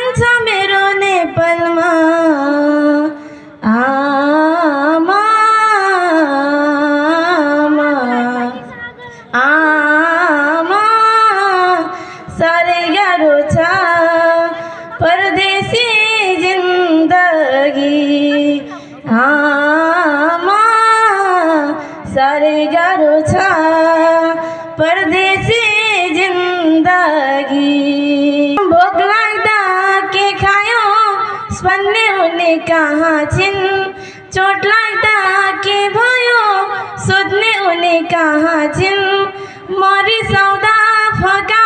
जान्छ मेरो नेपालमा आमा आमा साह्रै गाह्रो छ परदेशी जिन्दगी आमा साह्रै गाह्रो छ परदेशी जिन्दगी भोक लाग्दा के खायो भन्ने उनी कहाँ छिन् चोट लाग्दा के भयो सोध्ने उनी कहाँ छिन् मरिसाउँदा फका